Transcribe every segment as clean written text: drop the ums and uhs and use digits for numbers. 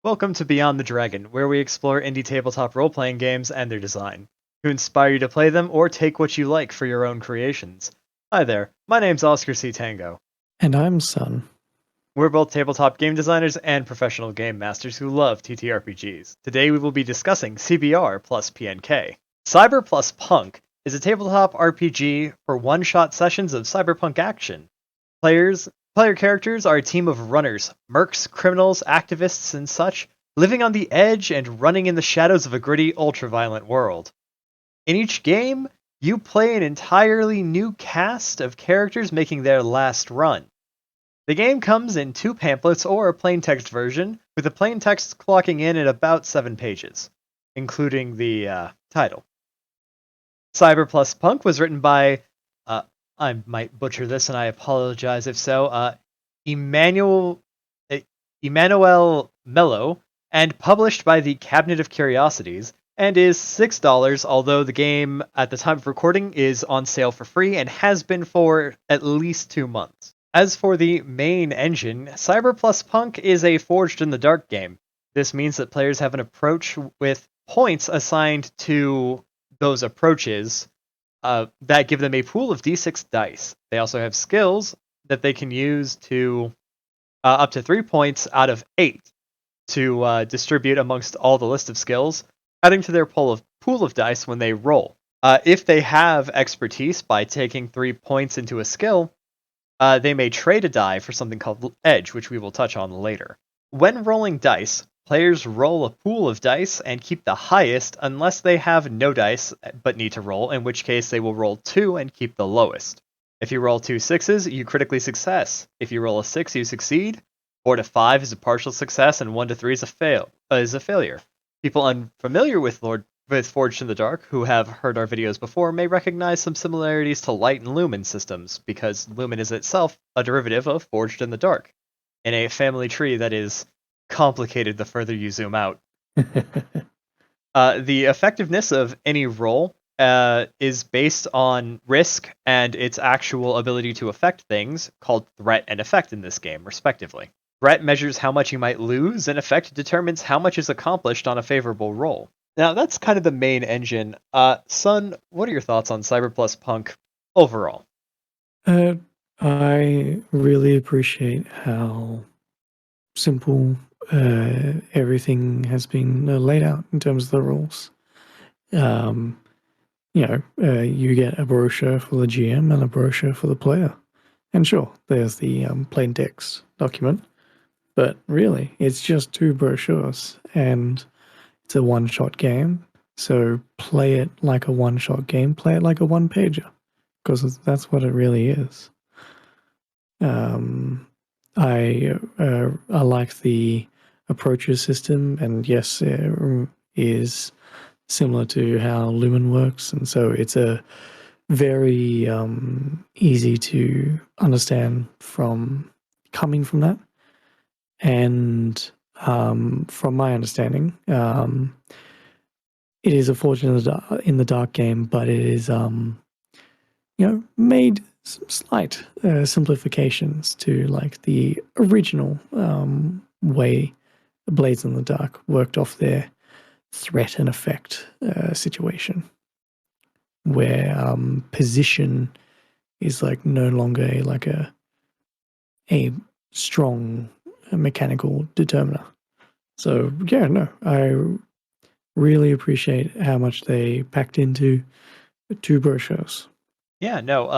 Welcome to Beyond the Dragon, where we explore indie tabletop role-playing games and their design, to inspire you to play them or take what you like for your own creations. Hi there, my name's Oscar C. Tango. And I'm Sun. We're both tabletop game designers and professional game masters who love TTRPGs. Today we will be discussing CBR plus PNK. Cyber plus Punk is a tabletop RPG for one-shot sessions of cyberpunk action. Player characters are a team of runners, mercs, criminals, activists, and such, living on the edge and running in the shadows of a gritty, ultra-violent world. In each game, you play an entirely new cast of characters making their last run. The game comes in 2 pamphlets or a plain text version, with the plain text clocking in at about 7 pages, including the title. Cyber plus Punk was written by, I might butcher this and I apologize if so, Emmanuel, Emmanuel Mello, and published by the Cabinet of Curiosities, and is $6, although the game at the time of recording is on sale for free and has been for at least 2 months. As for the main engine, Cyber plus Punk is a Forged in the Dark game. This means that players have an approach with points assigned to those approaches that give them a pool of d6 dice. They also have skills that they can use to up to 3 points out of 8 to distribute amongst all the list of skills, adding to their pool of dice when they roll. If they have expertise by taking 3 points into a skill, they may trade a die for something called Edge, which we will touch on later. When rolling dice, players roll a pool of dice and keep the highest unless they have no dice but need to roll, in which case they will roll 2 and keep the lowest. If you roll 2 sixes, you critically success. If you roll a 6, you succeed. 4 to 5 is a partial success, and 1 to 3 is a failure. People unfamiliar with Forged in the Dark, who have heard our videos before, may recognize some similarities to Light and Lumen systems, because Lumen is itself a derivative of Forged in the Dark, in a family tree that is complicated the further you zoom out. The effectiveness of any roll is based on risk and its actual ability to affect things, called threat and effect in this game, respectively. Threat measures how much you might lose, and effect determines how much is accomplished on a favorable roll. Now, that's kind of the main engine. Sun, what are your thoughts on Cyber plus Punk overall? I really appreciate how simple everything has been laid out in terms of the rules. Um, you get a brochure for the GM and a brochure for the player. And sure, there's the plain text document, but really, it's just 2 brochures, and it's a one-shot game. So play it like a one-shot game, play it like a one-pager, because that's what it really is. I like the approaches system, and yes, it is similar to how Lumen works, and so it's a very easy to understand from coming from that. And from my understanding, it is a Fortune in the Dark game, but it is made some slight simplifications to like the original way Blades in the Dark worked off their threat and effect situation, where position is like no longer like a strong mechanical determiner. So yeah, no, I really appreciate how much they packed into 2 brochures. Yeah, no,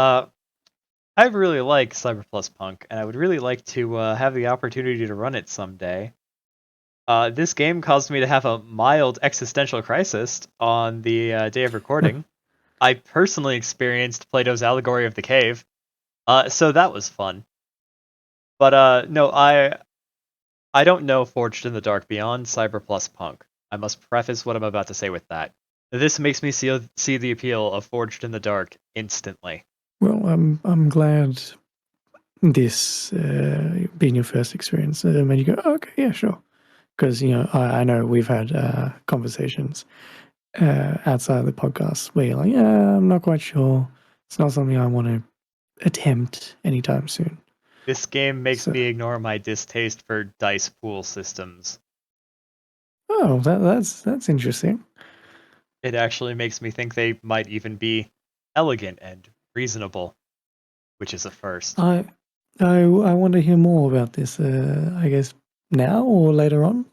I really like Cyber plus Punk, and I would really like to have the opportunity to run it someday. This game caused me to have a mild existential crisis on the day of recording. I personally experienced Plato's Allegory of the Cave, so that was fun. But no, I don't know Forged in the Dark beyond Cyber plus Punk. I must preface what I'm about to say with that. This makes me see the appeal of Forged in the Dark instantly. Well, I'm glad this being your first experience made you go, oh, okay, yeah, sure. Because I know we've had conversations outside of the podcast where you're like, yeah, I'm not quite sure. It's not something I want to attempt anytime soon. This game makes So me ignore my distaste for dice pool systems. Oh, that's interesting. It actually makes me think they might even be elegant and reasonable, which is a first. I I want to hear more about this. I guess now or later on.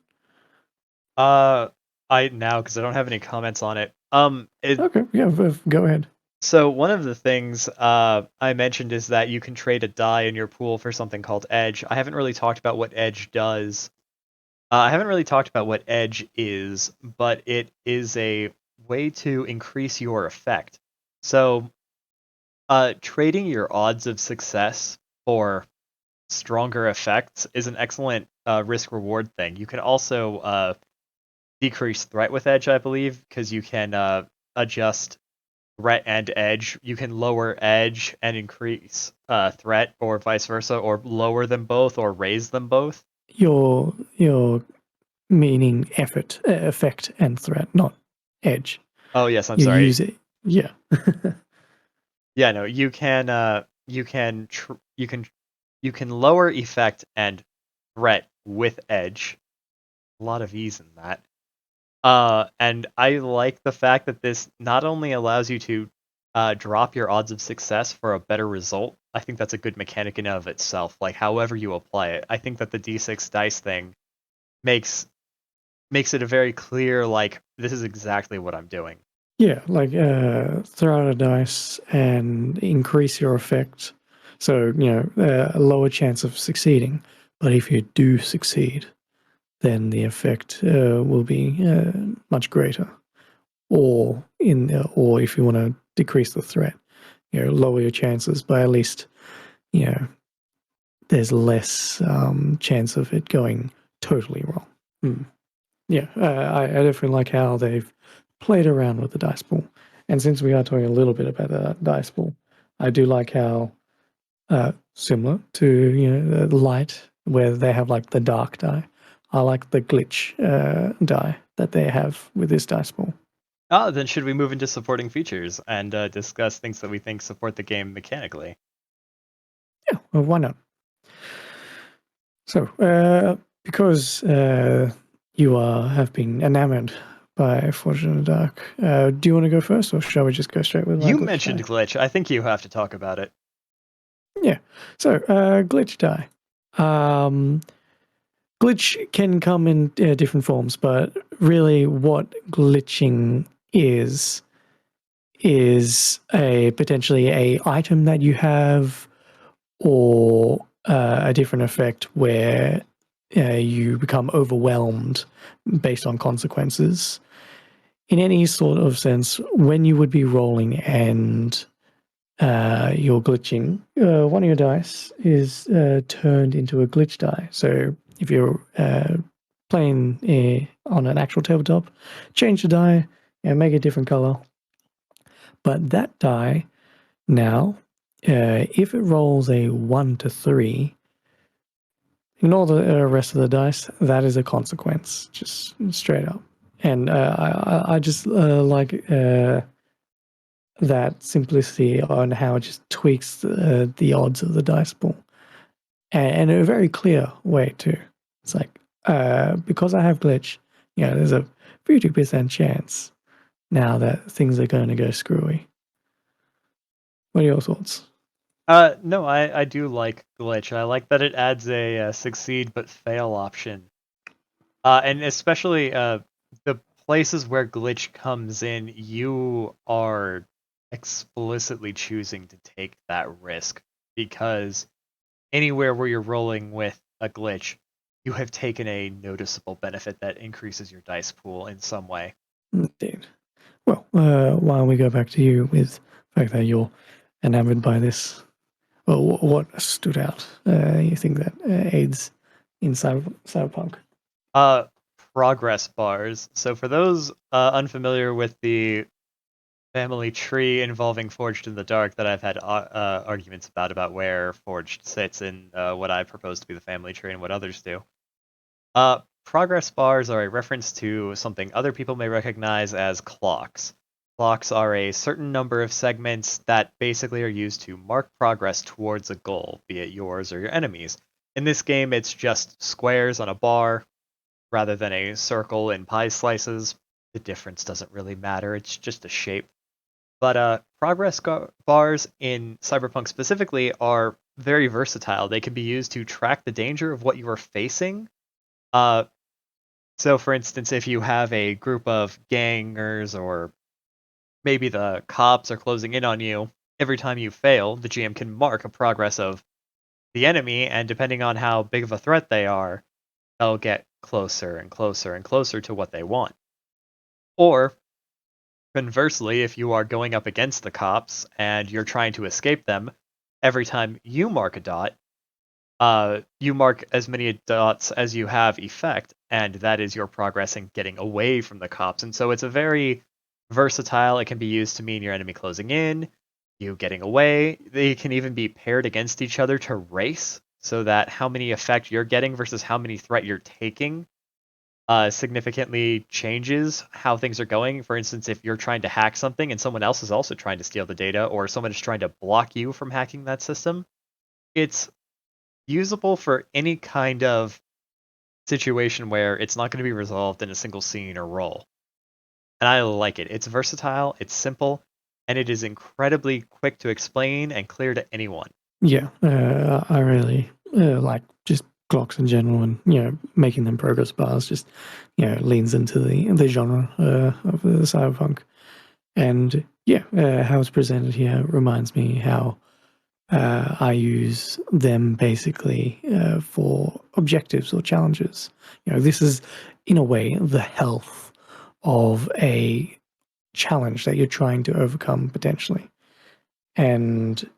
Uh, I now because I don't have any comments on it. Okay, yeah, go ahead. So one of the things I mentioned is that you can trade a die in your pool for something called Edge. I haven't really talked about what Edge does. I haven't really talked about what Edge is, but it is a way to increase your effect. So, trading your odds of success for stronger effects is an excellent risk reward thing. You can also decrease threat with Edge, I believe, because you can adjust threat and edge. You can lower edge and increase threat, or vice versa, or lower them both, or raise them both. Your meaning effect and threat, not edge. Oh yes, I'm You sorry. use it. Yeah. Yeah, no, you can lower effect and threat with edge. A lot of ease in that. And I like the fact that this not only allows you to drop your odds of success for a better result. I think that's a good mechanic in and of itself. Like however you apply it, I think that the D6 dice thing makes makes it a very clear like this is exactly what I'm doing. Yeah, like throw out a dice and increase your effect. So, a lower chance of succeeding. But if you do succeed, then the effect will be much greater. Or if you want to decrease the threat, lower your chances by at least, you know, there's less chance of it going totally wrong. Yeah, I definitely like how they've played around with the dice pool. And since we are talking a little bit about the dice pool, I do like how similar to the light, where they have like the dark die. I like the glitch die that they have with this dice pool. Then should we move into supporting features and discuss things that we think support the game mechanically? Yeah, well, why not? So, because you have been enamored by Fortune in the Dark, do you want to go first, or shall we just go straight with my You glitch mentioned die? glitch. I think you have to talk about it. Yeah. So, glitch die. Um, glitch can come in different forms, but really, what glitching is a potentially a item that you have, or a different effect where you become overwhelmed based on consequences. In any sort of sense, when you would be rolling and you're glitching, one of your dice is turned into a glitch die. So if you're playing on an actual tabletop, change the die and make a different color. But that die now, if it rolls a 1 to 3, ignore the rest of the dice. That is a consequence, just straight up. And I just like that simplicity on how it just tweaks the odds of the dice pool, and in a very clear way too. It's like because I have glitch, there's a 50% chance now that things are going to go screwy. What are your thoughts? No, I do like glitch. I like that it adds a succeed but fail option. And especially the places where glitch comes in, you are explicitly choosing to take that risk because anywhere where you're rolling with a glitch, you have taken a noticeable benefit that increases your dice pool in some way. Indeed. Well, why don't we go back to you with the fact that you're enamored by this? Well, what stood out? You think that aids in cyberpunk? Uh, Progress bars. So for those unfamiliar with the family tree involving Forged in the Dark that I've had arguments about where Forged sits in what I propose to be the family tree and what others do. Progress bars are a reference to something other people may recognize as clocks. Clocks are a certain number of segments that basically are used to mark progress towards a goal, be it yours or your enemy's. In this game, it's just squares on a bar. rather than a circle in pie slices. The difference doesn't really matter. It's just a shape. But progress bars in Cyberpunk specifically are very versatile. They can be used to track the danger of what you are facing. So, for instance, if you have a group of gangers or maybe the cops are closing in on you, every time you fail, the GM can mark a progress of the enemy, and depending on how big of a threat they are, they'll get closer and closer and closer to what they want. Or, conversely, if you are going up against the cops and you're trying to escape them, every time you mark a dot, you mark as many dots as you have effect, and that is your progress in getting away from the cops. And so it's a very versatile. It can be used to mean your enemy closing in, you getting away. They can even be paired against each other to race, so that how many effect you're getting versus how many threat you're taking significantly changes how things are going. For instance, if you're trying to hack something and someone else is also trying to steal the data, or someone is trying to block you from hacking that system, it's usable for any kind of situation where it's not going to be resolved in a single scene or role. And I like it. It's versatile, it's simple, and it is incredibly quick to explain and clear to anyone. Yeah, I really like just clocks in general, and making them progress bars just leans into the genre of the cyberpunk, and how it's presented here reminds me how I use them basically for objectives or challenges. This is in a way the health of a challenge that you're trying to overcome potentially, and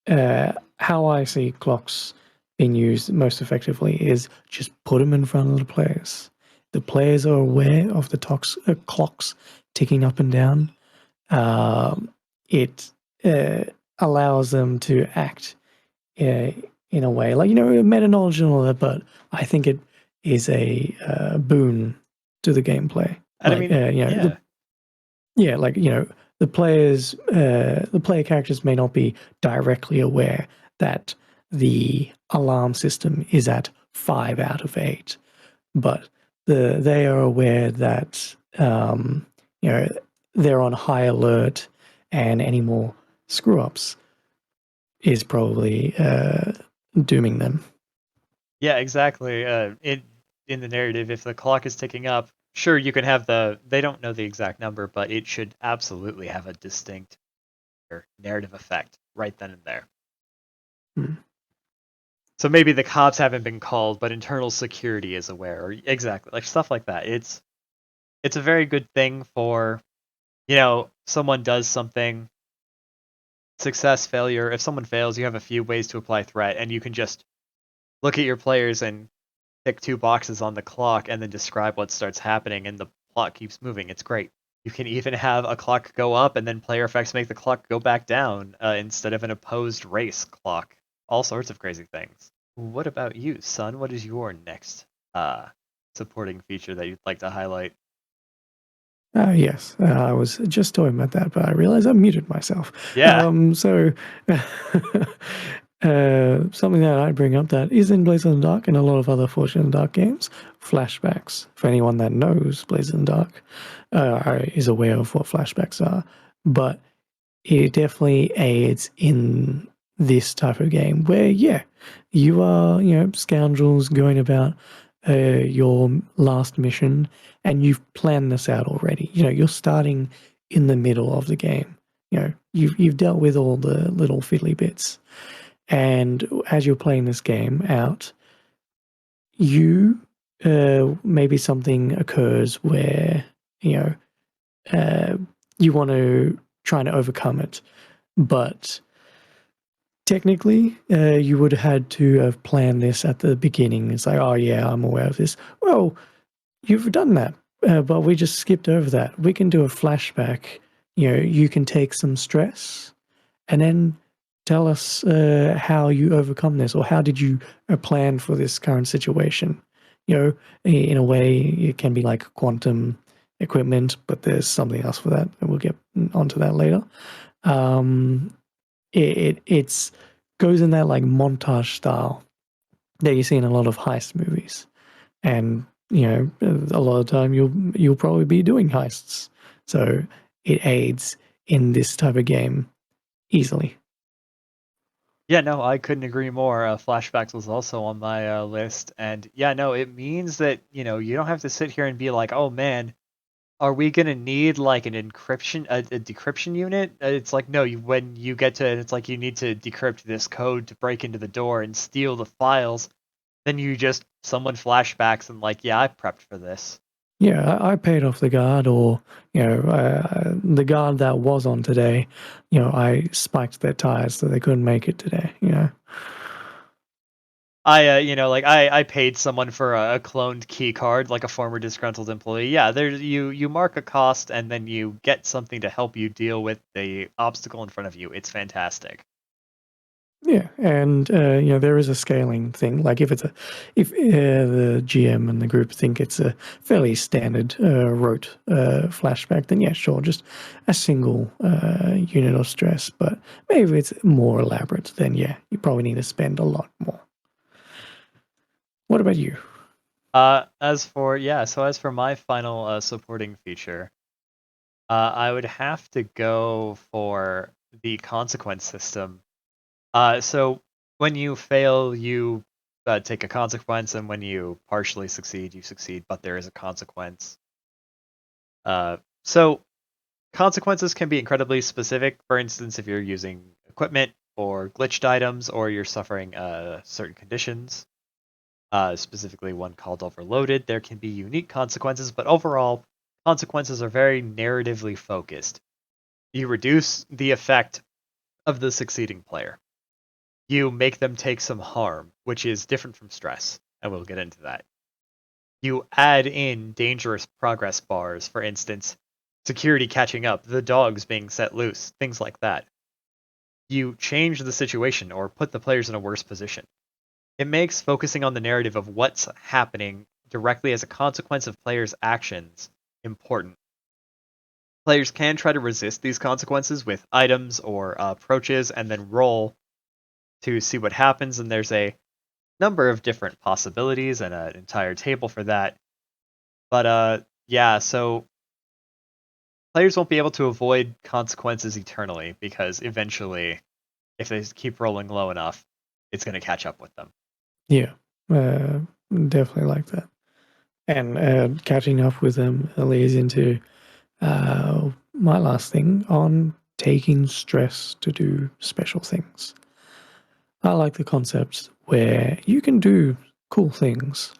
how I see clocks being used most effectively is just put them in front of the players. The players are aware of the clocks ticking up and down. It allows them to act in a way like meta knowledge and all that, but I think it is a boon to the gameplay. And Like I mean, the player characters may not be directly aware that the alarm system is at 5 out of 8, but they are aware that they're on high alert, and any more screw ups is probably dooming them. yeah, exactly. In the narrative, if the clock is ticking up, sure, you can have they don't know the exact number, but it should absolutely have a distinct narrative effect right then and there. Hmm. So maybe the cops haven't been called, but internal security is aware, or exactly, like stuff like that. It's a very good thing for, someone does something, success, failure. If someone fails, you have a few ways to apply threat, and you can just look at your players and tick 2 boxes on the clock and then describe what starts happening, and the plot keeps moving. It's great. You can even have a clock go up and then player effects make the clock go back down instead of an opposed race clock. All sorts of crazy things. What about you, son? What is your next supporting feature that you'd like to highlight? Yes, I was just talking about that, but I realized I muted myself. Yeah. So something that I bring up that is in Blades in the Dark and a lot of other Fortune in the Dark games, flashbacks. For anyone that knows Blades in the Dark, is aware of what flashbacks are, but it definitely aids in this type of game where, you are, scoundrels going about your last mission, and you've planned this out already. You're starting in the middle of the game. You've dealt with all the little fiddly bits, and as you're playing this game out, you maybe something occurs where you want to try to overcome it, but technically, you would have had to have planned this at the beginning. It's like, oh yeah, I'm aware of this. Well, you've done that, but we just skipped over that. We can do a flashback. You can take some stress, and then tell us how you overcome this, or how did you plan for this current situation. In a way, it can be like quantum equipment, but there's something else for that, and we'll get onto that later. It's goes in that like montage style that you see in a lot of heist movies, and a lot of the time you'll probably be doing heists, so it aids in this type of game easily. Yeah, no, I couldn't agree more. Flashbacks was also on my list, and yeah, no, it means that you don't have to sit here and be like, oh man, are we gonna need like an encryption, a decryption unit? It's like no, when you get to it, it's like you need to decrypt this code to break into the door and steal the files. Then you just someone flashbacks and like, yeah, I prepped for this. Yeah, I paid off the guard, or the guard that was on today. I spiked their tires so they couldn't make it today. Like I paid someone for a cloned key card, like a former disgruntled employee. Yeah, there you mark a cost and then you get something to help you deal with the obstacle in front of you. It's fantastic. Yeah, and there is a scaling thing. Like if the GM and the group think it's a fairly standard rote flashback, then yeah, sure, just a single unit of stress. But maybe it's more elaborate, then yeah, you probably need to spend a lot more. What about you? As for my final supporting feature, I would have to go for the consequence system. So when you fail, you take a consequence, and when you partially succeed, you succeed, but there is a consequence. So consequences can be incredibly specific. For instance, if you're using equipment or glitched items, or you're suffering certain conditions, specifically one called overloaded, there can be unique consequences, but overall, consequences are very narratively focused. You reduce the effect of the succeeding player. You make them take some harm, which is different from stress, and we'll get into that. You add in dangerous progress bars, for instance, security catching up, the dogs being set loose, things like that. You change the situation or put the players in a worse position. It makes focusing on the narrative of what's happening directly as a consequence of players' actions important. Players can try to resist these consequences with items or approaches and then roll to see what happens, and there's a number of different possibilities and an entire table for that. But yeah, so players won't be able to avoid consequences eternally because eventually, if they keep rolling low enough, it's going to catch up with them. Yeah, uh, definitely like that. And catching up with them leads into my last thing on taking stress to do special things. I like the concept where you can do cool things,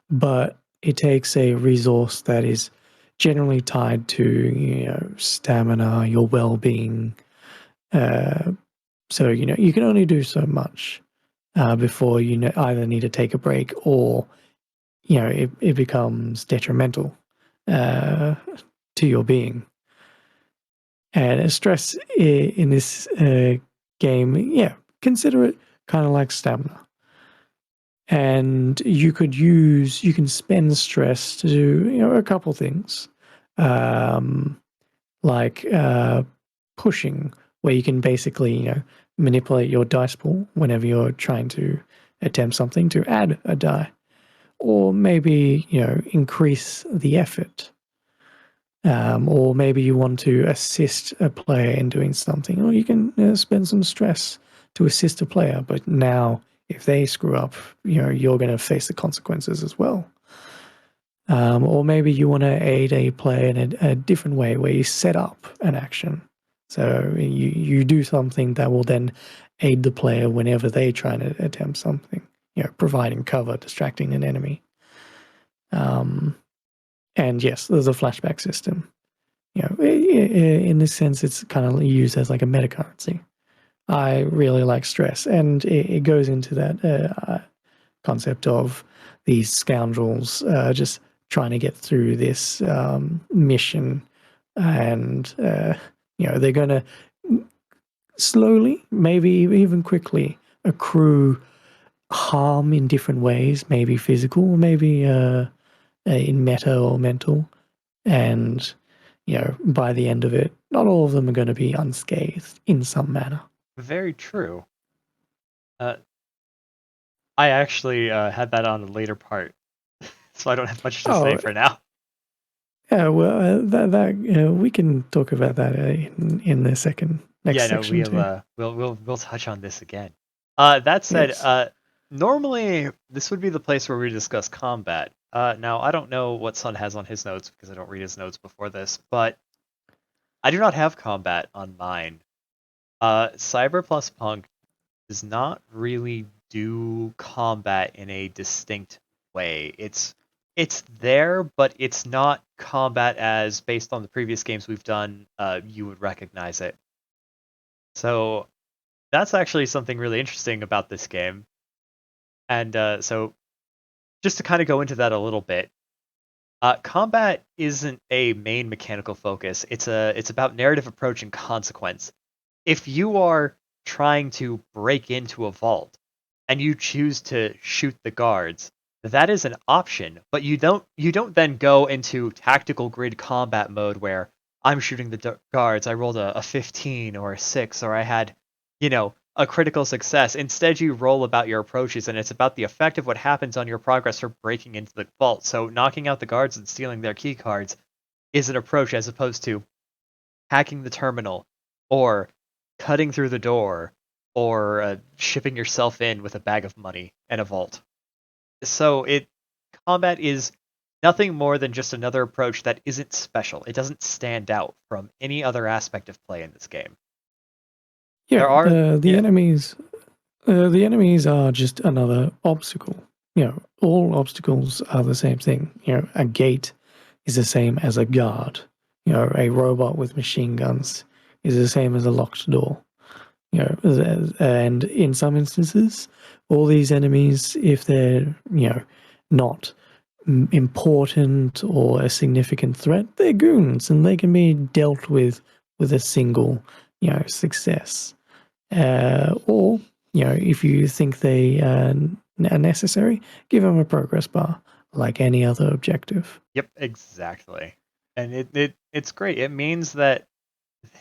but it takes a resource that is generally tied to stamina, your well-being. Uh, so you can only do so much before either need to take a break, or it becomes detrimental uh, to your being. And stress in this game, yeah, consider it kind of like stamina. And you can spend stress to do a couple things, um, like pushing, where you can basically manipulate your dice pool whenever you're trying to attempt something to add a die, or maybe increase the effort, or maybe you want to assist a player in doing something, or you can spend some stress to assist a player, but now if they screw up, you're going to face the consequences as well. Or maybe you want to aid a player in a different way, where you set up an action, so you do something that will then aid the player whenever they try to attempt something, providing cover, distracting an enemy. And yes, there's a flashback system. In this sense, it's kind of used as like a meta currency. I really like stress, and it goes into that concept of these scoundrels just trying to get through this mission, and they're going to slowly, maybe even quickly, accrue harm in different ways, maybe physical, maybe in meta or mental, and by the end of it, not all of them are going to be unscathed in some manner. Very true. I actually had that on the later part. so I don't have much to say Oh, for now. yeah. Well, that we can talk about that in the next Yeah, no, section too. we'll touch on this again. That said, Yes. normally this would be the place where we discuss combat. Now I don't know what Sun has on his notes because I don't read his notes before this, but I do not have combat on mine. Cyber plus Punk does not really do combat in a distinct way. It's there, but it's not combat as based on the previous games we've done. You would recognize it. So that's actually something really interesting about this game. And so just to kind of go into that a little bit, combat isn't a main mechanical focus. It's about narrative approach and consequence. If you are trying to break into a vault and you choose to shoot the guards, that is an option, but you don't then go into tactical grid combat mode where I'm shooting the guards. I rolled a 15 or a 6 or I had, a critical success. Instead, you roll about your approaches and it's about the effect of what happens on your progress for breaking into the vault. So knocking out the guards and stealing their key cards is an approach as opposed to hacking the terminal or cutting through the door or shipping yourself in with a bag of money and a vault. So combat is nothing more than just another approach that isn't special. It doesn't stand out from any other aspect of play in this game. Yeah. There are The yeah, enemies. The enemies are just another obstacle. All obstacles are the same thing. A gate is the same as a guard. A robot with machine guns is the same as a locked door. And in some instances, all these enemies, if they're not important or a significant threat, they're goons and they can be dealt with a single success. Or if you think they are necessary, give them a progress bar like any other objective. yep, exactly. And it's great. It means that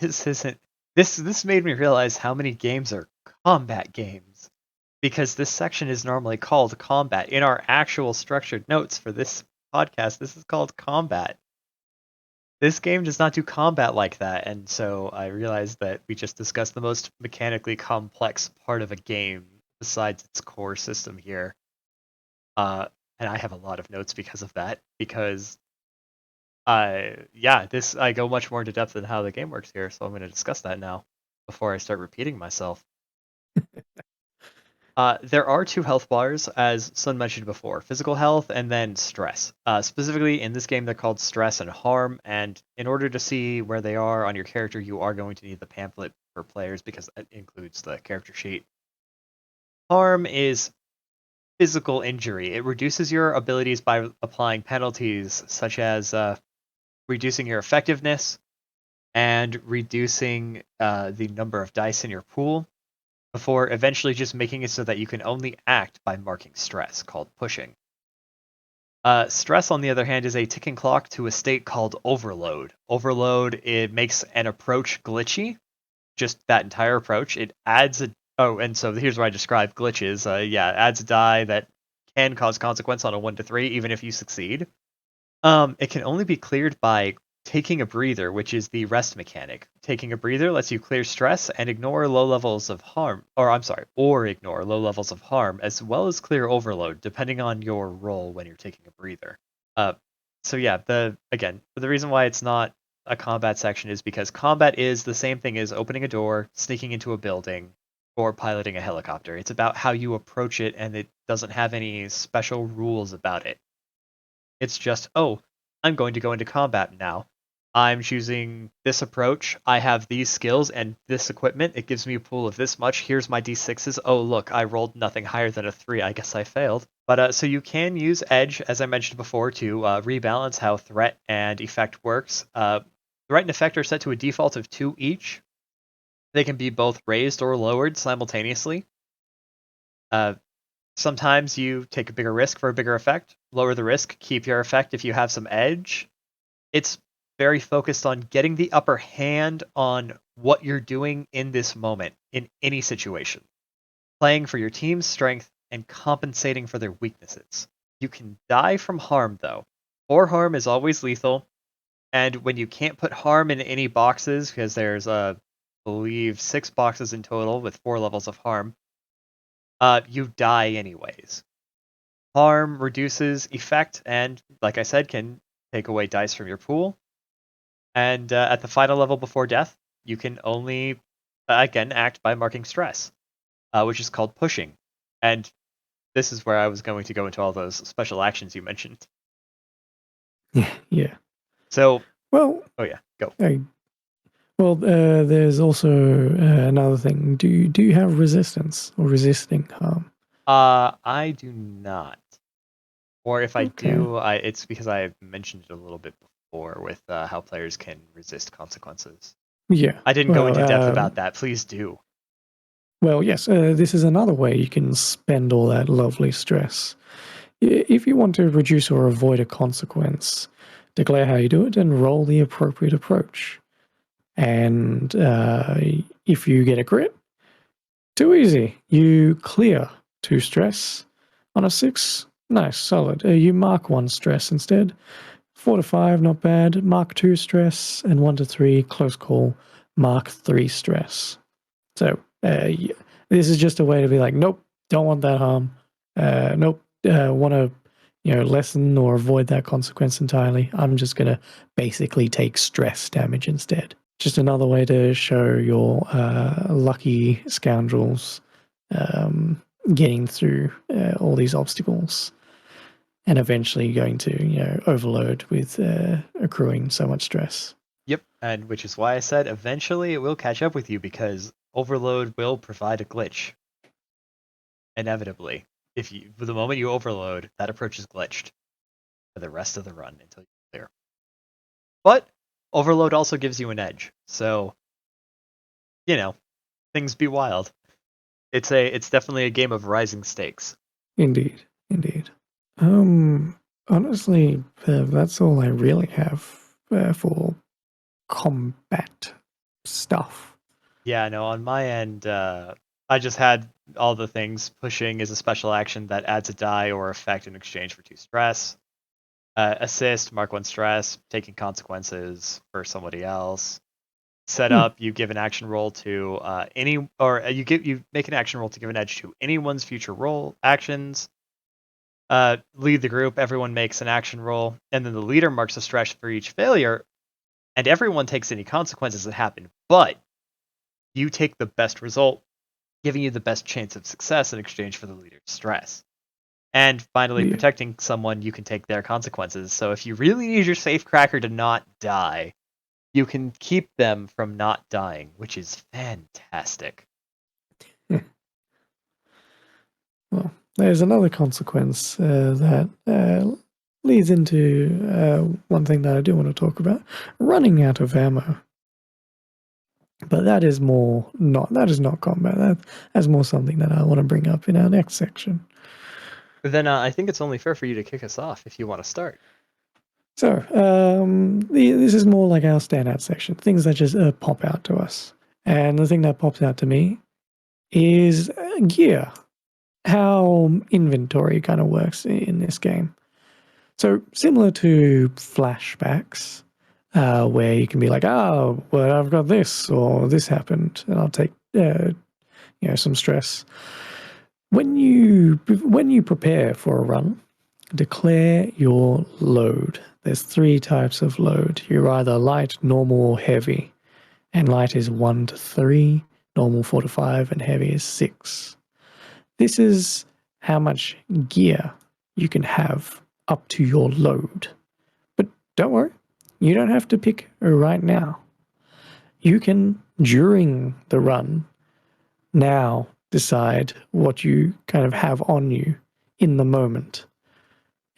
this isn't this made me realize how many games are combat games because this section is normally called combat. In our actual structured notes for this podcast, this is called combat. This game does not do combat like that, and so I realized that we just discussed the most mechanically complex part of a game besides its core system here. And I have a lot of notes because of that, because this I go much more into depth than how the game works here, so I'm going to discuss that now before I start repeating myself. There are two health bars, as Sun mentioned before, physical health and then stress. Specifically, in this game, they're called stress and harm, and in order to see where they are on your character, you are going to need the pamphlet for players because that includes the character sheet. Harm is physical injury. It reduces your abilities by applying penalties, such as reducing your effectiveness and reducing the number of dice in your pool, before eventually just making it so that you can only act by marking stress, called pushing. Stress, on the other hand, is a ticking clock to a state called overload. Overload, it makes an approach glitchy, just that entire approach. It adds a and so here's where I describe glitches. It adds a die that can cause consequence on a 1 to 3, even if you succeed. It can only be cleared by taking a breather, which is the rest mechanic. Taking a breather lets you clear stress and ignore low levels of harm, or ignore low levels of harm, as well as clear overload, depending on your role when you're taking a breather. Uh, the reason why it's not a combat section is because combat is the same thing as opening a door, sneaking into a building, or piloting a helicopter. It's about how you approach it, and it doesn't have any special rules about it. It's just, oh, I'm going to go into combat now. I'm choosing this approach. I have these skills and this equipment. It gives me a pool of this much. Here's my d6s. Oh, look, I rolled nothing higher than a 3. I guess I failed. But so you can use Edge, as I mentioned before, to rebalance how threat and effect works. Threat and effect are set to a default of 2 each. They can be both raised or lowered simultaneously. Sometimes you take a bigger risk for a bigger effect. Lower the risk, keep your effect if you have some edge. It's very focused on getting the upper hand on what you're doing in this moment, in any situation. Playing for your team's strength and compensating for their weaknesses. You can die from harm, though. 4 harm is always lethal, and when you can't put harm in any boxes, because there's, I believe, 6 boxes in total with 4 levels of harm, you die anyways. Harm reduces effect and, like I said, can take away dice from your pool. And at the final level before death, you can only, again, act by marking stress, which is called pushing. And this is where I was going to go into all those special actions you mentioned. Yeah. So, Well, oh yeah, go. there's also another thing. Do you have resistance or resisting harm? I do not. Or if I Okay. do, it's because I mentioned it a little bit before with how players can resist consequences. Yeah. I didn't go into depth about that. Please do. Well, yes. This is another way you can spend all that lovely stress. If you want to reduce or avoid a consequence, declare how you do it and roll the appropriate approach. And if you get a crit, too easy. You clear 2 stress on a 6. Nice, solid. You mark 1 stress instead. 4 to 5, not bad. Mark 2 stress, and 1 to 3, close call. Mark 3 stress. So this is just a way to be like, nope, don't want that harm. Nope, want to lessen or avoid that consequence entirely. I'm just going to basically take stress damage instead. Just another way to show your lucky scoundrels getting through all these obstacles and eventually going to overload with accruing so much stress. Yep, and which is why I said eventually it will catch up with you because overload will provide a glitch. Inevitably. The moment you overload, that approach is glitched for the rest of the run until you clear. But overload also gives you an edge, so things be wild. It's definitely a game of rising stakes. Indeed, indeed. Honestly, that's all I really have for combat stuff. Yeah, no, on my end, I just had all the things. Pushing is a special action that adds a die or effect in exchange for 2 stress. Assist, mark 1 stress, taking consequences for somebody else. Set up, you give an action roll to you make an action roll to give an edge to anyone's future roll actions. Lead the group, everyone makes an action roll, and then the leader marks a stress for each failure, and everyone takes any consequences that happen, but you take the best result, giving you the best chance of success in exchange for the leader's stress. And finally, Yeah. protecting someone, you can take their consequences. So if you really need your safecracker to not die, you can keep them from not dying, which is fantastic. Well, there's another consequence that leads into one thing that I do want to talk about: running out of ammo. But that is not combat. That's more something that I want to bring up in our next section. Then I think it's only fair for you to kick us off if you want to start. So this is more like our standout section, things that just pop out to us. And the thing that pops out to me is gear, how inventory kind of works in this game. So similar to Flashbacks, where you can be like, oh, well, I've got this or this happened, and I'll take some stress. When you prepare for a run, declare your load. There's 3 types of load. You're either light, normal, or heavy. And light is 1 to 3, normal 4 to 5, and heavy is 6. This is how much gear you can have up to your load. But don't worry, you don't have to pick right now. You can, during the run, now decide what you kind of have on you in the moment.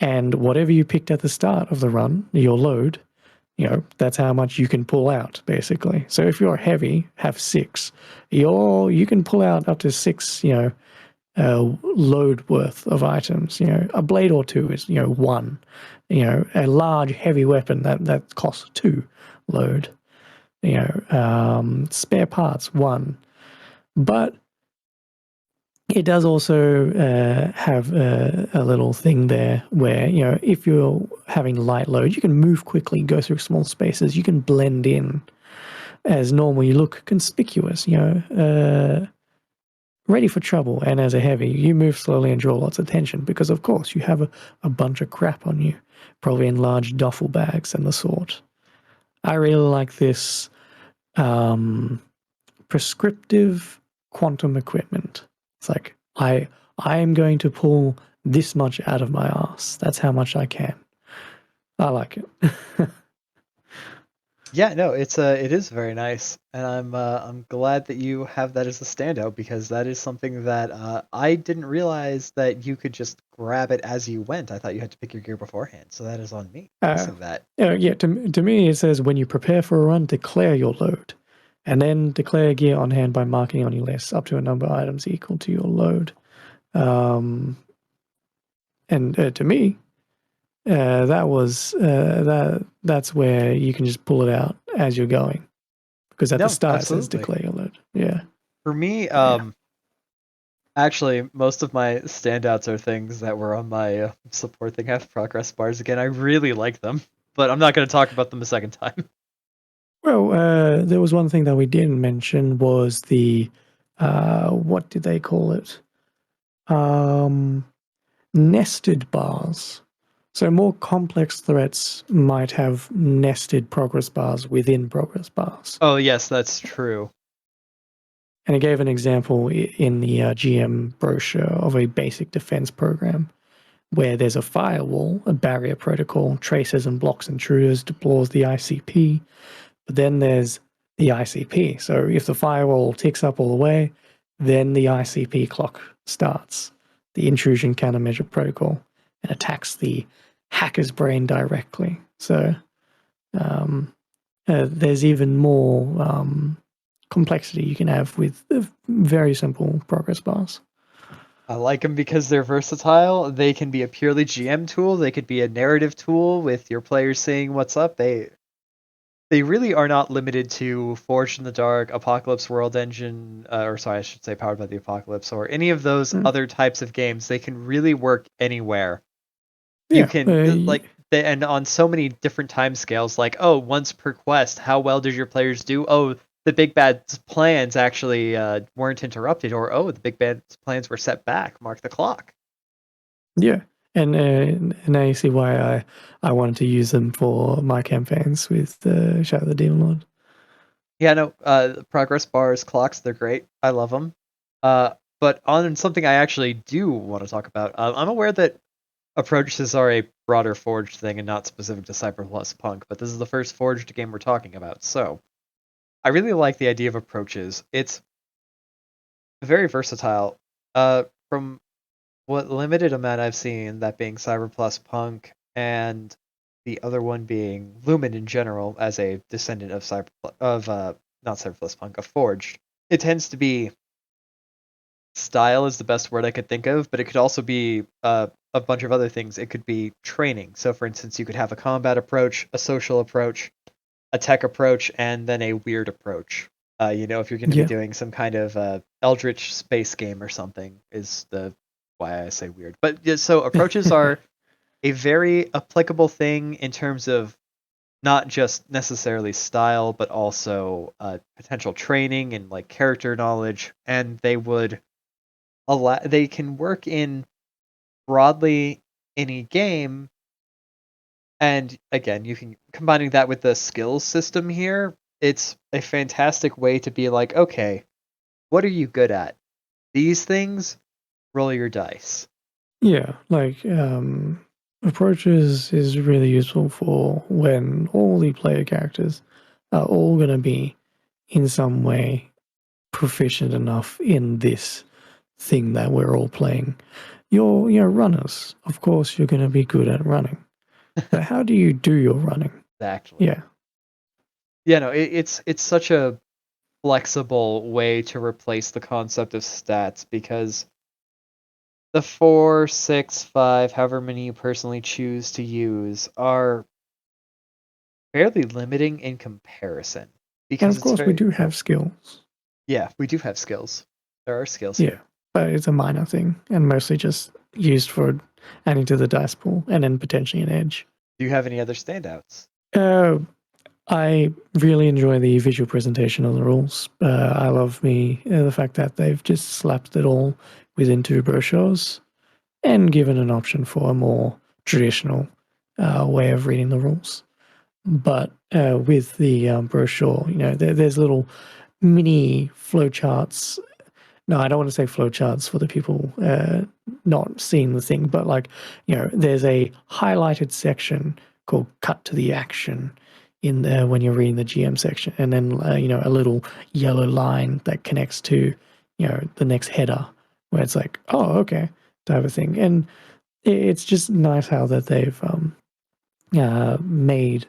And whatever you picked at the start of the run, your load, that's how much you can pull out, basically. So if you're heavy, have 6. You can pull out up to 6, load worth of items. A blade or 2 is, 1. A large heavy weapon that costs 2 load. Spare parts 1. But it does also have a little thing there where, if you're having light load, you can move quickly, go through small spaces, you can blend in as normal, you look conspicuous, ready for trouble. And as a heavy, you move slowly and draw lots of attention because, of course, you have a bunch of crap on you, probably in large duffel bags and the sort. I really like this prescriptive quantum equipment. It's like, I am going to pull this much out of my ass. That's how much I can. I like it. Yeah, no, it is very nice, and I'm glad that you have that as a standout because that is something that I didn't realize that you could just grab it as you went. I thought you had to pick your gear beforehand, so that is on me missing that. Yeah, to me, it says when you prepare for a run, declare your load, and then declare gear on hand by marking on your list up to a number of items equal to your load. And to me, that's where you can just pull it out as you're going, because at the No, start it says absolutely. declare your load. Yeah. For me, Yeah. actually, most of my standouts are things that were on my support thing. Have progress bars again. I really like them, but I'm not going to talk about them a second time. Well, there was one thing that we didn't mention was the what did they call it? Nested bars. So more complex threats might have nested progress bars within progress bars. Oh yes, that's true. And it gave an example in the GM brochure of a basic defense program where there's a firewall, a barrier protocol, traces and blocks intruders, deploys the ICP. But then there's the ICP. So if the firewall ticks up all the way, then the ICP clock starts, the intrusion countermeasure protocol, and attacks the hacker's brain directly. So there's even more complexity you can have with very simple progress bars. I like them because they're versatile. They can be a purely GM tool. They could be a narrative tool with your players seeing what's up. They really are not limited to Forged in the Dark, Apocalypse World Engine, or sorry, I should say Powered by the Apocalypse, or any of those other types of games. They can really work anywhere. You Yeah. can and on so many different time scales, like, oh, once per quest, how well did your players do? Oh, the big bad's plans actually weren't interrupted, or oh, the big bad's plans were set back. Mark the clock. Yeah. And now you see why I wanted to use them for my campaigns with Shadow of the Demon Lord. Yeah, no, progress bars, clocks, they're great. I love them. But on something I actually do want to talk about, I'm aware that approaches are a broader Forged thing and not specific to Cyber Plus Punk, but this is the first Forged game we're talking about, so I really like the idea of approaches. It's very versatile. From what limited amount I've seen, that being Cyber Plus Punk and the other one being Lumen in general, as a descendant of not Cyber Plus Punk, of Forged. It tends to be style is the best word I could think of, but it could also be a bunch of other things. It could be training. So, for instance, you could have a combat approach, a social approach, a tech approach, and then a weird approach. If you're going to be doing some kind of Eldritch space game or something, is the why I say weird. But yeah, so approaches are a very applicable thing in terms of not just necessarily style, but also potential training and like character knowledge, and they can work in broadly any game. And again, you can combining that with the skills system here, it's a fantastic way to be like, okay, what are you good at? These things, roll your dice. Yeah, like approaches is really useful for when all the player characters are all going to be in some way proficient enough in this thing that we're all playing. You're runners. Of course, you're going to be good at running. But how do you do your running? Exactly. Yeah. Yeah, no, it's such a flexible way to replace the concept of stats because the 4, 6, 5, however many you personally choose to use, are fairly limiting in comparison. And Because of it's course, we very. do Oh, have skills. yeah, we do have skills. There are skills Yeah. here. but it's a minor thing and mostly just used for adding to the dice pool and then potentially an edge. Do you have any other standouts? I really enjoy the visual presentation of the rules. I love the fact that they've just slapped it all within 2 brochures and given an option for a more traditional way of reading the rules. But with the brochure, there's little mini flowcharts. No, I don't want to say flowcharts for the people not seeing the thing, but there's a highlighted section called "Cut to the Action" in there when you're reading the GM section, and then a little yellow line that connects to the next header, where it's like, oh, okay, type of thing. And it's just nice how that they've made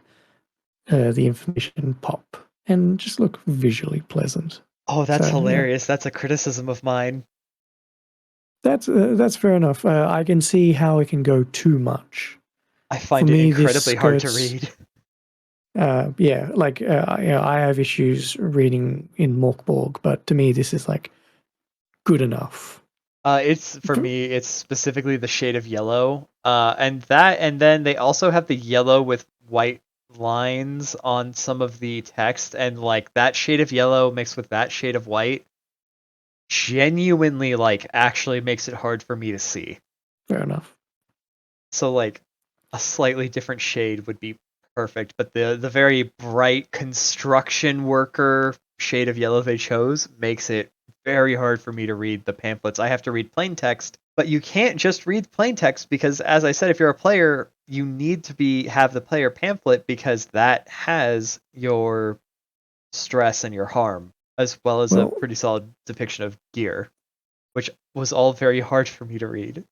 the information pop and just look visually pleasant. Oh, that's So, hilarious. That's a criticism of mine. That's fair enough. I can see how it can go too much. I find it incredibly hard to read. I have issues reading in Morkborg, but to me, this is good enough. For me, it's specifically the shade of yellow, and then they also have the yellow with white lines on some of the text, and that shade of yellow mixed with that shade of white genuinely actually makes it hard for me to see. Fair enough. So a slightly different shade would be perfect, but the very bright construction worker shade of yellow they chose makes it very hard for me to read the pamphlets. I have to read plain text, but you can't just read plain text because, as I said, if you're a player, you need to have the player pamphlet because that has your stress and your harm, as well as a pretty solid depiction of gear, which was all very hard for me to read.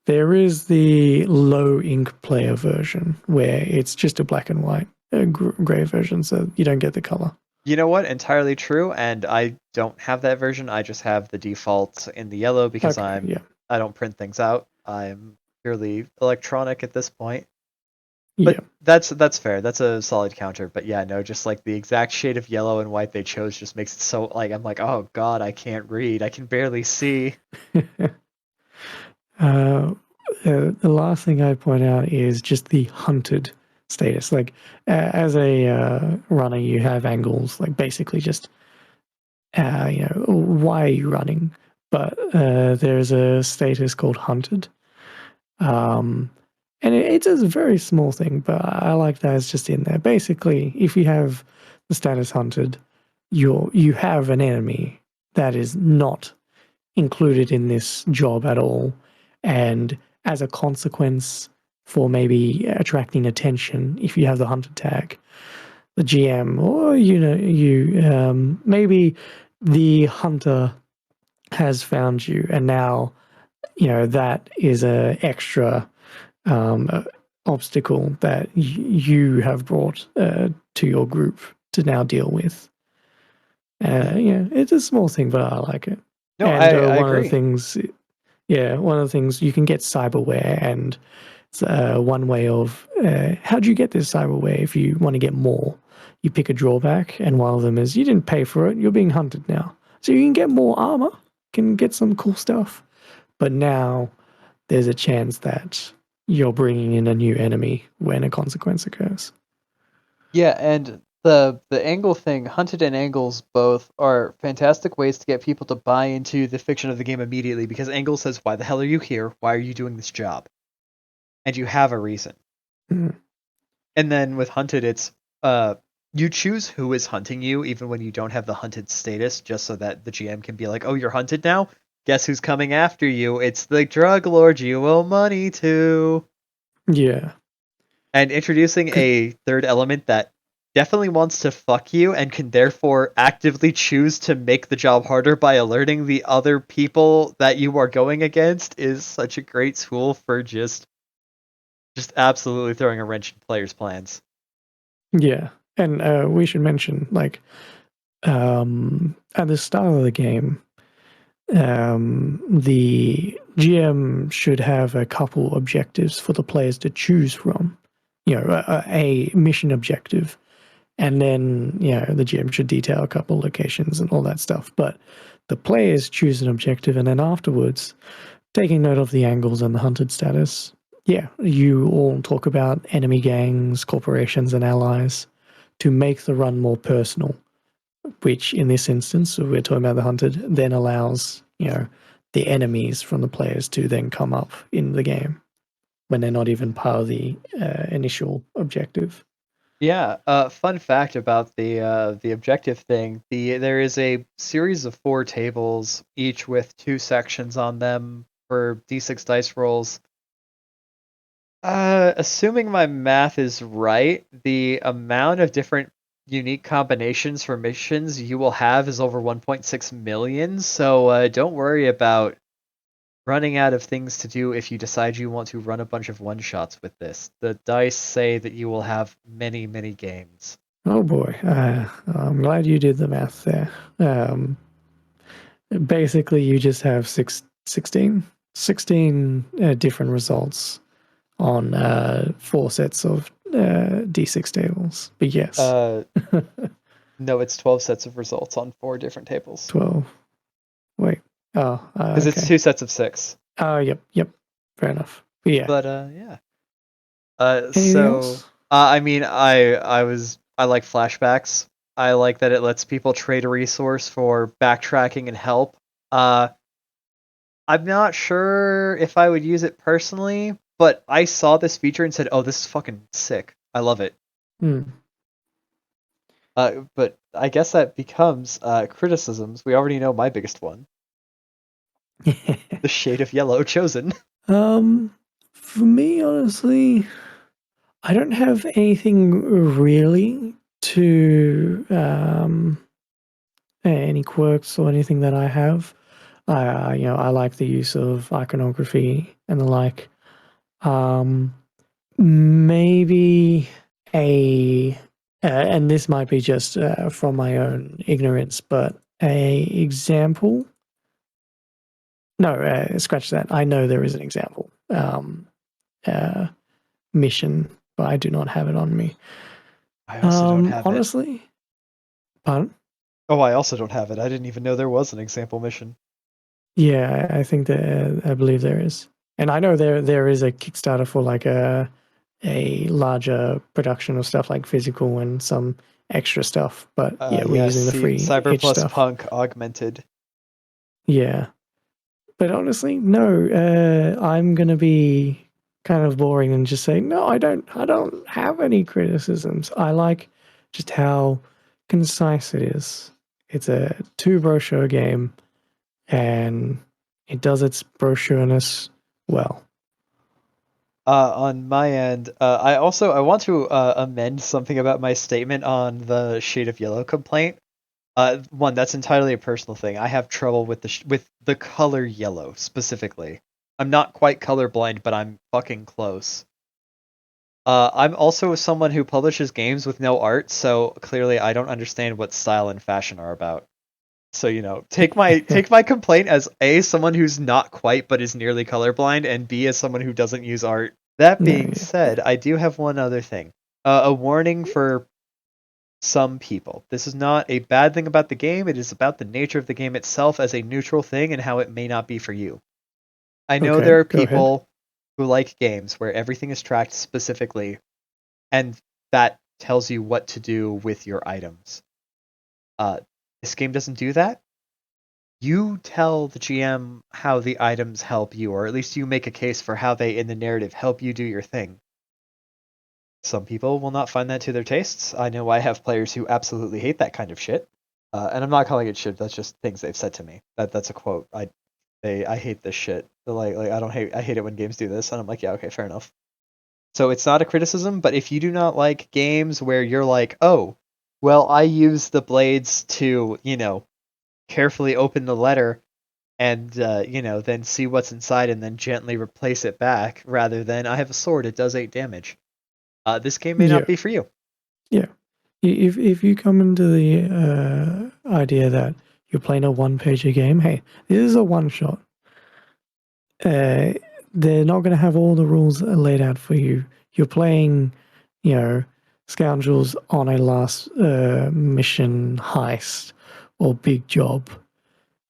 There is the low ink player version where it's just a black and white gray version, so you don't get the color. You know what? Entirely true, and I don't have that version. I just have the default in the yellow because I don't print things out. I'm purely electronic at this point. But that's fair. That's a solid counter. But yeah, no, just the exact shade of yellow and white they chose just makes it so I'm like, oh god, I can't read. I can barely see. The last thing I'd point out is just the hunted status. As a runner, you have angles, basically just, why are you running? But there's a status called hunted. And it's a very small thing, but I like that it's just in there. Basically, if you have the status hunted, you have an enemy that is not included in this job at all, and as a consequence for maybe attracting attention, if you have the hunted tag, the GM or maybe the hunter has found you, and now that is a extra obstacle that you have brought to your group to now deal with. It's a small thing, but I like it. No, and I one agree. of the things, one of the things you can get cyberware, and it's one way of how do you get this cyberware? If you want to get more, you pick a drawback, and one of them is you didn't pay for it. You're being hunted now, so you can get more armor, can get some cool stuff, but now there's a chance that you're bringing in a new enemy when a consequence occurs. Yeah, and the angle thing, hunted and angles both are fantastic ways to get people to buy into the fiction of the game immediately, because angle says, why the hell are you here? Why are you doing this job? And you have a reason. Mm. And then with hunted, it's you choose who is hunting you, even when you don't have the hunted status, just so that the GM can be like, oh, you're hunted now? Guess who's coming after you? It's the drug lord you owe money to. Yeah. And introducing a third element that definitely wants to fuck you and can therefore actively choose to make the job harder by alerting the other people that you are going against is such a great tool for just absolutely throwing a wrench in players' plans. Yeah. And we should mention, at the start of the game, the GM should have a couple objectives for the players to choose from. A mission objective, and then the GM should detail a couple locations and all that stuff. But the players choose an objective, and then afterwards, taking note of the angles and the hunted status, yeah, you all talk about enemy gangs, corporations, and allies to make the run more personal, which in this instance, we're talking about the hunted, then allows, the enemies from the players to then come up in the game when they're not even part of the initial objective. Yeah, fun fact about the objective thing. There is a series of 4 tables, each with 2 sections on them for D6 dice rolls. Assuming my math is right, the amount of different unique combinations for missions you will have is over 1.6 million, so don't worry about running out of things to do if you decide you want to run a bunch of one-shots with this. The dice say that you will have many, many games. Oh boy, I'm glad you did the math there. Basically, you just have 16 different results on 4 sets of D6 tables. But yes, No, it's 12 sets of results on 4 different tables. 12. Wait. Oh, Because it's okay. 2 sets of 6. Oh, yep. Fair enough. But yeah. But yeah. Anything else? I mean, I like flashbacks. I like that it lets people trade a resource for backtracking and help. I'm not sure if I would use it personally, but I saw this feature and said, "Oh, this is fucking sick. I love it." But I guess that becomes criticisms. We already know my biggest one: the shade of yellow chosen. For me, honestly, I don't have anything really to any quirks or anything that I have. I like the use of iconography and the like. Maybe and this might be just from my own ignorance, but a example. No, scratch that. I know there is an example mission, but I do not have it on me. I also don't have honestly, it. Pardon? Oh, I also don't have it. I didn't even know there was an example mission. Yeah, I think that I believe there is, and I know there is a Kickstarter for like a larger production of stuff like physical and some extra stuff. But yeah, we're using the free Cyber itch plus stuff. Punk augmented. Yeah, but honestly, no. I'm gonna be kind of boring and just say no. I don't have any criticisms. I like just how concise it is. It's a 2 brochure game, and it does its brochureness well. On my end, I want to amend something about my statement on the shade of yellow complaint. One, that's entirely a personal thing. I have trouble with with the color yellow specifically. I'm not quite colorblind, but I'm fucking close. I'm also someone who publishes games with no art, so clearly I don't understand what style and fashion are about. So, take my complaint as A, someone who's not quite but is nearly colorblind, and B, as someone who doesn't use art. That being said, I do have one other thing. A warning for some people. This is not a bad thing about the game, it is about the nature of the game itself as a neutral thing and how it may not be for you. I know there are people who like games where everything is tracked specifically, and that tells you what to do with your items. This game doesn't do that. You tell the GM how the items help you, or at least you make a case for how they, in the narrative, help you do your thing. Some people will not find that to their tastes. I know I have players who absolutely hate that kind of shit. And I'm not calling it shit, that's just things they've said to me. That's a quote. I hate this shit. I hate it when games do this, and I'm like, yeah, okay, fair enough. So it's not a criticism, but if you do not like games where you're like, oh, well, I use the blades to, carefully open the letter and, then see what's inside and then gently replace it back, rather than I have a sword, it does 8 damage. This game may not be for you. Yeah. If you come into the idea that you're playing a 1-pager game, hey, this is a one-shot. They're not going to have all the rules laid out for you. You're playing, scoundrels on a last mission heist or big job.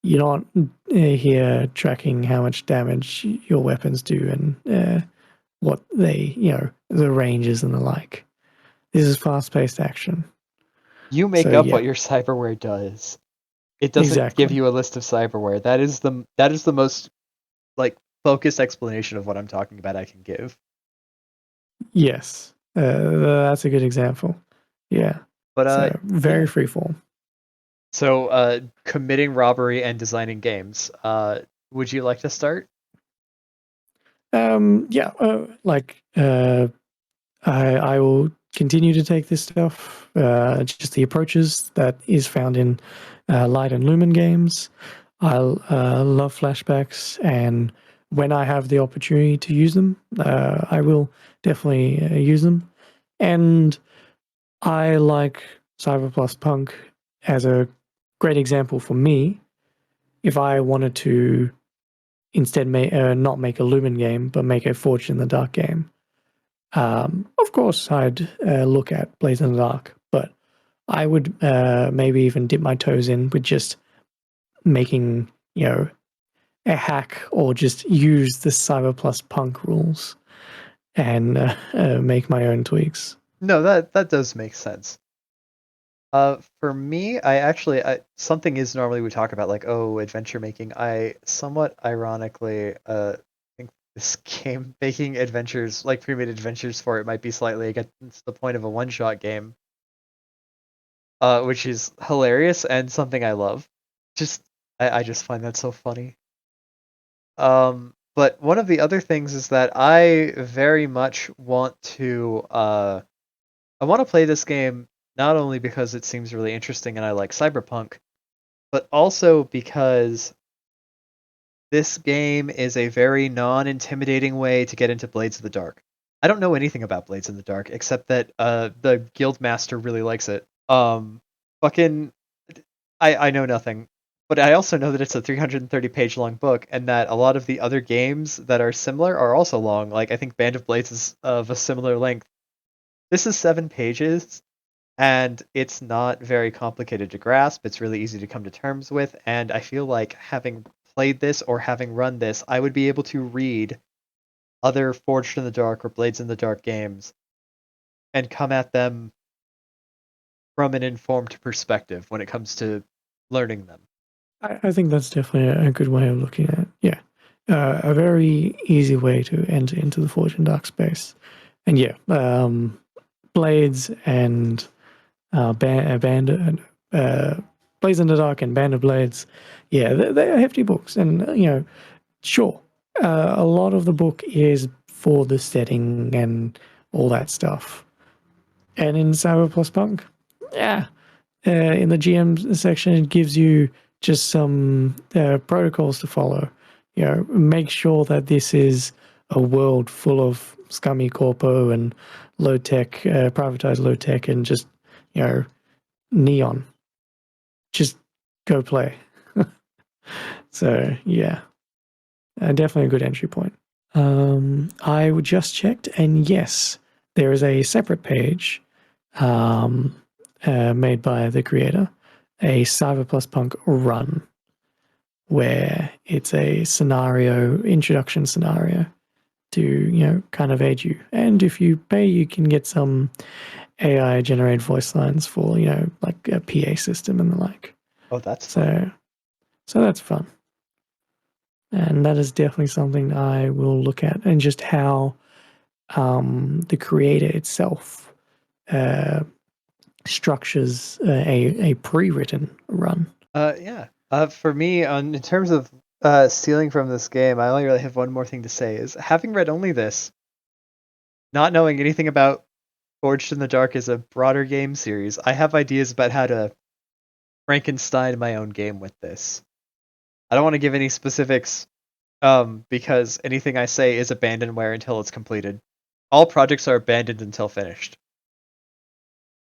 you're not here tracking how much damage your weapons do and what they, the ranges and the like. This is fast-paced action. You So make up yeah, what your cyberware does. It doesn't give exactly. you a list of cyberware. That is the most like focused explanation of what I'm talking about I can give. Yes, that's a good example. Yeah. But So very yeah. freeform. So committing robbery and designing games. Would you like to start? Yeah, I will continue to take this stuff, just the approaches that is found in Light and Lumen games. I love flashbacks, and when I have the opportunity to use them, I will definitely use them. And I like Cyber Plus Punk as a great example for me. If I wanted to instead not make a Lumen game, but make a Forged in the Dark game, of course, I'd look at Blaze in the Dark, but I would maybe even dip my toes in with just making, a hack or just use the Cyber Plus Punk rules and make my own tweaks. No, that does make sense. For me, something is normally we talk about like, oh, adventure making. I somewhat ironically think this game making adventures, like pre-made adventures for it, might be slightly against the point of a one-shot game, which is hilarious and something I love. Just I just find that so funny. But one of the other things is that I very much want to I want to play this game not only because it seems really interesting and I like cyberpunk, but also because this game is a very non-intimidating way to get into Blades of the Dark. I don't know anything about Blades in the Dark except that the guild master really likes it. Fucking I know nothing, but I also know that it's a 330 page long book and that a lot of the other games that are similar are also long. Like I think Band of Blades is of a similar length. This is 7 pages and it's not very complicated to grasp. It's really easy to come to terms with, and I feel like having played this or having run this, I would be able to read other Forged in the Dark or Blades in the Dark games and come at them from an informed perspective when it comes to learning them. I think that's definitely a good way of looking at it. Yeah. A very easy way to enter into the Forge and Dark space. And yeah, Blades and Band Blades in the Dark and Band of Blades, yeah, they're hefty books. And, sure, a lot of the book is for the setting and all that stuff. And in Cyber Plus Punk, yeah, in the GM section, it gives you just some protocols to follow. Make sure that this is a world full of scummy corpo and low tech, privatized low tech, and just neon. Just go play. So yeah, definitely a good entry point. I just checked, and yes, there is a separate page um, made by the creator, a Cyber Plus Punk run, where it's a scenario, introduction scenario to, kind of aid you. And if you pay, you can get some AI generated voice lines for, like a PA system and the like. Oh, that's fun. So that's fun. And that is definitely something I will look at, and just how the creator itself uh, structures a pre-written run. Yeah. For me, in terms of stealing from this game, I only really have one more thing to say: is having read only this, not knowing anything about Forged in the Dark as a broader game series, I have ideas about how to Frankenstein my own game with this. I don't want to give any specifics, because anything I say is abandonware until it's completed. All projects are abandoned until finished.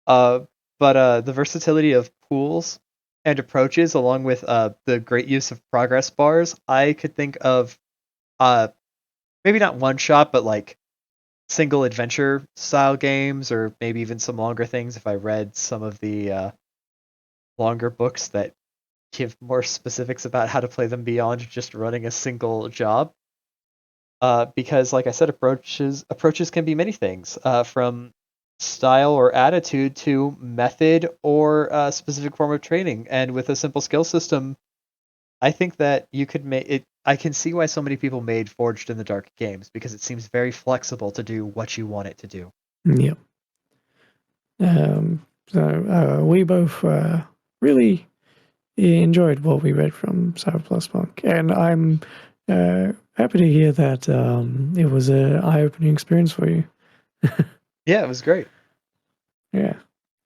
Uh, but the versatility of pools and approaches, along with the great use of progress bars, I could think of uh, maybe not one shot, but like single adventure style games, or maybe even some longer things if I read some of the longer books that give more specifics about how to play them beyond just running a single job. Because, like I said, approaches can be many things, from style or attitude to method or a specific form of training. And with a simple skill system, I think that you could make it. I can see why so many people made Forged in the Dark games, because it seems very flexible to do what you want it to do. Yep. So we both really enjoyed what we read from CBR+PNK, and I'm happy to hear that it was an eye-opening experience for you. Yeah, it was great. Yeah.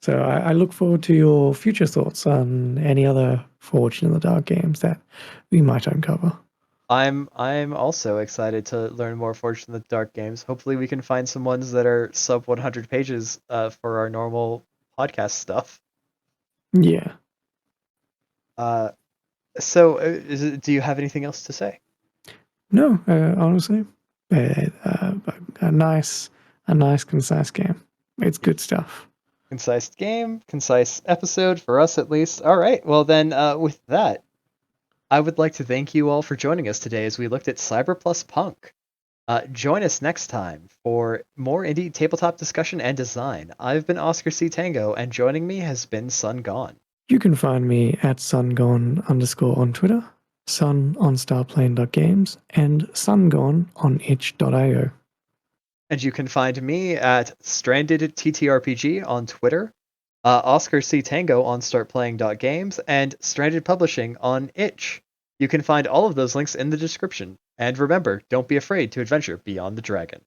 So I look forward to your future thoughts on any other Forged in the Dark games that we might uncover. I'm also excited to learn more Forged in the Dark games. Hopefully, we can find some ones that are sub 100 pages for our normal podcast stuff. Yeah. So, do you have anything else to say? No, honestly, a nice, concise game. It's good stuff. Concise game, concise episode for us at least. All right. Well, then, with that, I would like to thank you all for joining us today as we looked at CBR+PNK. Join us next time for more indie tabletop discussion and design. I've been Oscar C. Tango, and joining me has been Sun Gone. You can find me at sungone_ on Twitter, sun on starplane.games, and sungone on itch.io. And you can find me at Stranded TTRPG on Twitter, Oscar C. Tango on startplaying.games, and Stranded Publishing on itch. You can find all of those links in the description. And remember, don't be afraid to adventure beyond the dragon.